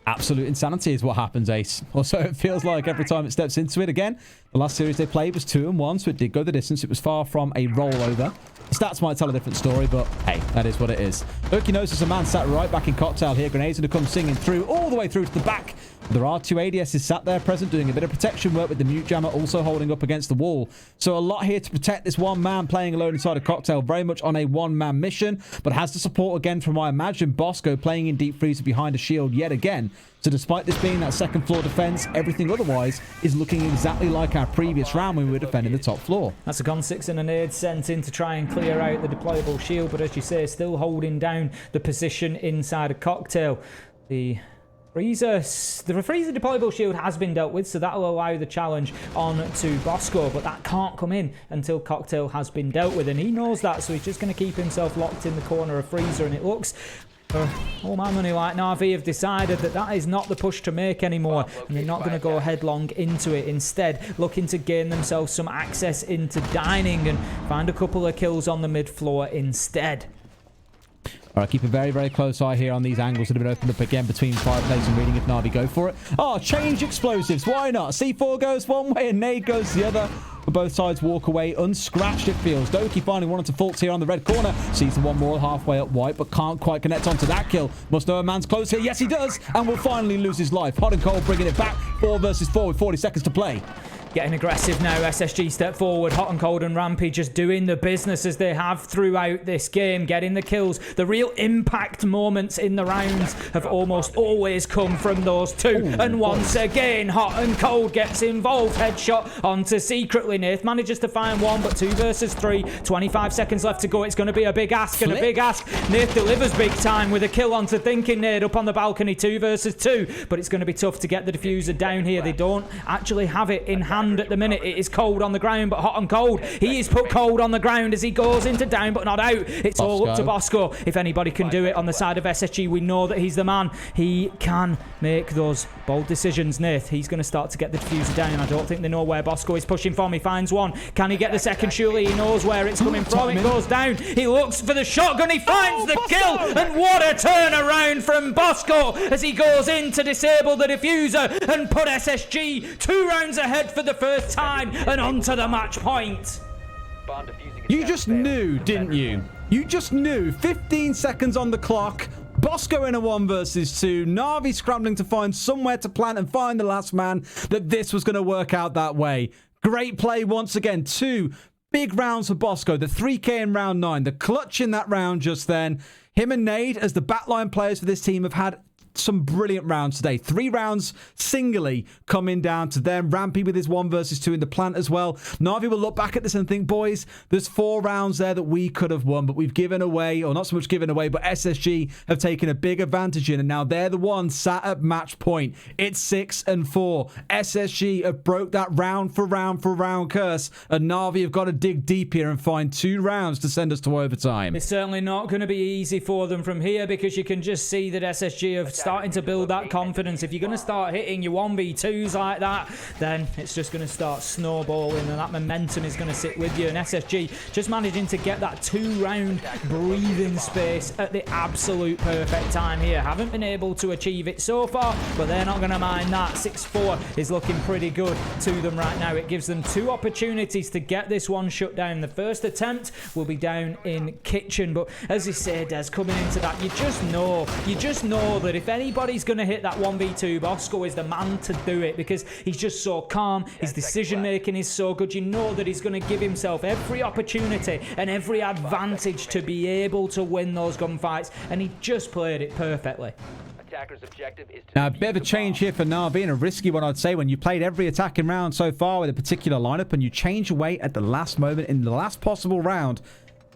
Absolute insanity is what happens, Ace. Also, it feels like every time it steps into it again. The last series they played was 2 and 1, so it did go the distance. It was far from a rollover. The stats might tell a different story, but hey, that is what it is. Doki knows there's a man sat right back in Cocktail here. Grenades going to come singing through, all the way through to the back. There are 2 ADSs sat there present, doing a bit of protection work with the mute jammer also holding up against the wall. So a lot here to protect this one man playing alone inside a Cocktail, very much on a one-man mission, but has the support again from, I imagine, Bosco playing in deep freezer behind a shield yet again. So despite this being that second floor defense, everything otherwise is looking exactly like our previous round when we were defending the top floor. That's a Gun 6 and a nade sent in to try and clear out the deployable shield, but as you say, still holding down the position inside a Cocktail. The Freezer, the Freezer deployable shield has been dealt with, so that'll allow the challenge on to Bosco, but that can't come in until Cocktail has been dealt with, and he knows that, so he's just going to keep himself locked in the corner of Freezer, and it looks, for all my money, like Navi have decided that that is not the push to make anymore, and they're not going to go headlong into it. Instead, looking to gain themselves some access into dining and find a couple of kills on the mid floor instead. All right, keep a very, very close eye here on these angles that have been opened up again between Fireplace and Reading if Navi go for it. Oh, change explosives. Why not? C4 goes one way and Nade goes the other. But both sides walk away unscratched, it feels. Doki finally wanted to Fultz here on the red corner. Sees the one more halfway up white, but can't quite connect onto that kill. Must know a man's close here. Yes, he does. And will finally lose his life. Hotancold bringing it back. 4 versus 4 with 40 seconds to play. Getting aggressive now, SSG step forward, Hotancold and Rampy just doing the business as they have throughout this game, getting the kills. The real impact moments in the rounds have almost always come from those two. Ooh, and once again, Hotancold gets involved. Headshot onto Secretly.NAVI. Manages to find one, but 2 versus 3. 25 seconds left to go. It's going to be a big ask and a big ask. NAVI delivers big time with a kill onto Thinkingnade up on the balcony. 2 versus 2. But it's going to be tough to get the diffuser down here. They don't actually have it in hand at the minute. It is cold on the ground, but Hotancold, he is put cold on the ground as he goes into down but not out. It's all up to Bosco. If anybody can do it on the side of SSG, we know that he's the man. He can make those bold decisions. Nath, he's going to start to get the diffuser down. I don't think they know where Bosco is pushing from. He finds one. Can he get the second? Surely he knows where it's coming from. It goes down. He looks for the shotgun. He finds the kill, and what a turnaround from Bosco as he goes in to disable the diffuser and put SSG 2 rounds ahead for the first time and onto the match point. You just knew, didn't you? You just knew. 15 seconds on the clock. Bosco in a 1 versus 2. Navi scrambling to find somewhere to plant and find the last man, that this was going to work out that way. Great play once again. 2 big rounds for Bosco. The 3K in round 9. The clutch in that round just then. Him and Nade, as the backline players for this team, have had some brilliant rounds today. 3 rounds singly coming down to them. Rampy with his 1 versus 2 in the plant as well. Navi will look back at this and think, boys, there's 4 rounds there that we could have won, but we've given away, or not so much given away, but SSG have taken a big advantage in, and now they're the ones sat at match point. It's 6-4. SSG have broke that round for round curse, and Navi have got to dig deep here and find 2 rounds to send us to overtime. It's certainly not going to be easy for them from here, because you can just see that SSG have starting to build that confidence. If you're going to start hitting your 1v2s like that, then it's just going to start snowballing, and that momentum is going to sit with you. And SSG just managing to get that 2-round breathing space at the absolute perfect time here. Haven't been able to achieve it so far, but they're not going to mind that. 6-4 is looking pretty good to them right now. It gives them 2 opportunities to get this one shut down. The first attempt will be down in kitchen, but as you say, Des, coming into that, you just know that if anybody's going to hit that 1v2, Bosco is the man to do it, because he's just so calm. His decision making is so good. You know that he's going to give himself every opportunity and every advantage to be able to win those gunfights, and he just played it perfectly. Now, a bit of a change here for Navi, and a risky one, I'd say, when you played every attacking round so far with a particular lineup and you change away at the last moment in the last possible round.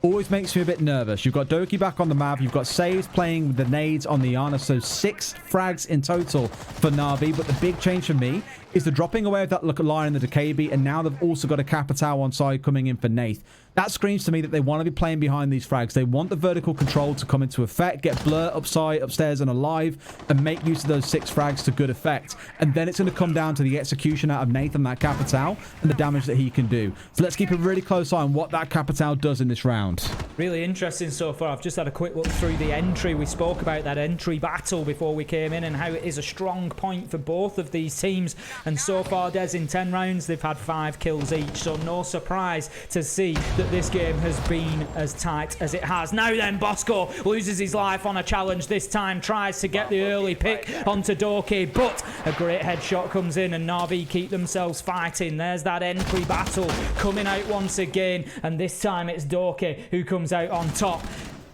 Always makes me a bit nervous. You've got Doki back on the map. You've got Saves playing with the nades on the Yana. So 6 frags in total for Navi. But the big change for me is the dropping away of that line in the DKB. And now they've also got a Capitao on side coming in for Nath. That screams to me that they want to be playing behind these frags. They want the vertical control to come into effect, get Blur upstairs and alive, and make use of those 6 frags to good effect. And then it's going to come down to the execution out of Nathan, that Capitao, and the damage that he can do. So let's keep a really close eye on what that Capitao does in this round. Really interesting so far. I've just had a quick look through the entry. We spoke about that entry battle before we came in and how it is a strong point for both of these teams. And so far, Des, in 10 rounds, they've had 5 kills each. So no surprise to see that this game has been as tight as it has. Now then, Bosco loses his life on a challenge this time, tries to get the early pick onto Doki, but a great headshot comes in and Navi keep themselves fighting. There's that entry battle coming out once again, and this time it's Doki who comes out on top.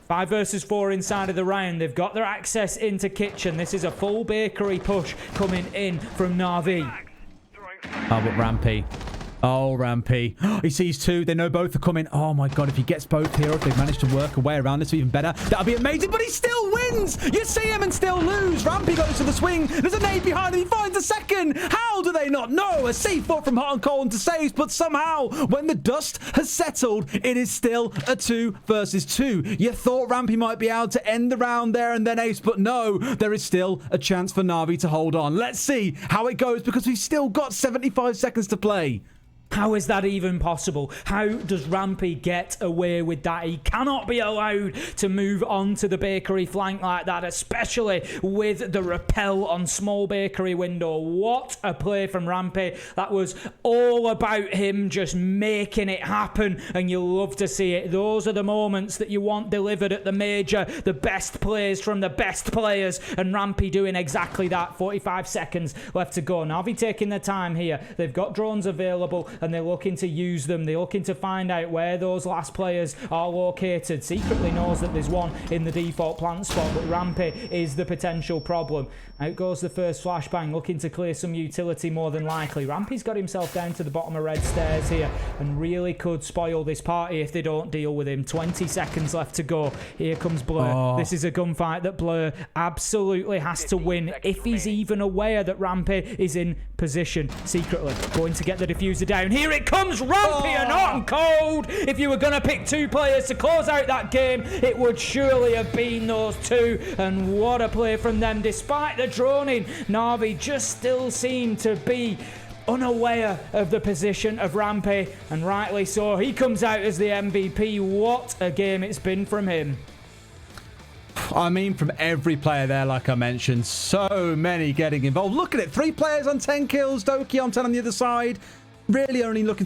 5 versus 4 inside of the round. They've got their access into kitchen. This is a full bakery push coming in from Navi. Oh, but Rampy. Oh, Rampy. He sees two. They know both are coming. Oh, my God. If he gets both here, if they manage to work a way around this, even better. That'll be amazing. But he still wins. You see him and still lose. Rampy goes to the swing. There's a nade behind him. He finds a second. How do they not know? A C4 from Hotancold into Saves. But somehow, when the dust has settled, it is still a 2 versus 2. You thought Rampy might be able to end the round there and then ace. But no, there is still a chance for Navi to hold on. Let's see how it goes because we've still got 75 seconds to play. How is that even possible? How does Rampy get away with that? He cannot be allowed to move on to the bakery flank like that, especially with the repel on small bakery window. What a play from Rampy. That was all about him just making it happen, and you love to see it. Those are the moments that you want delivered at the major. The best plays from the best players, and Rampy doing exactly that. 45 seconds left to go. Navi taking their time here. They've got drones available, and they're looking to use them. They're looking to find out where those last players are located. Secretly knows that there's one in the default plant spot, but Rampy is the potential problem. Out goes the first flashbang, looking to clear some utility more than likely. Rampy's got himself down to the bottom of red stairs here and really could spoil this party if they don't deal with him. 20 seconds left to go. Here comes Blurr. This is a gunfight that Blurr absolutely has to win if he's even aware that Rampy is in position. Secretly going to get the diffuser down. Here it comes, Rampy and Hotancold. If you were going to pick two players to close out that game, it would surely have been those two. And what a play from them. Despite the droning, Navi just still seem to be unaware of the position of Rampy, and rightly so. He comes out as the MVP. What a game it's been from him. I mean, from every player there, like I mentioned, so many getting involved. Look at it, 3 players on 10 kills, Doki on 10 on the other side. Really only looking to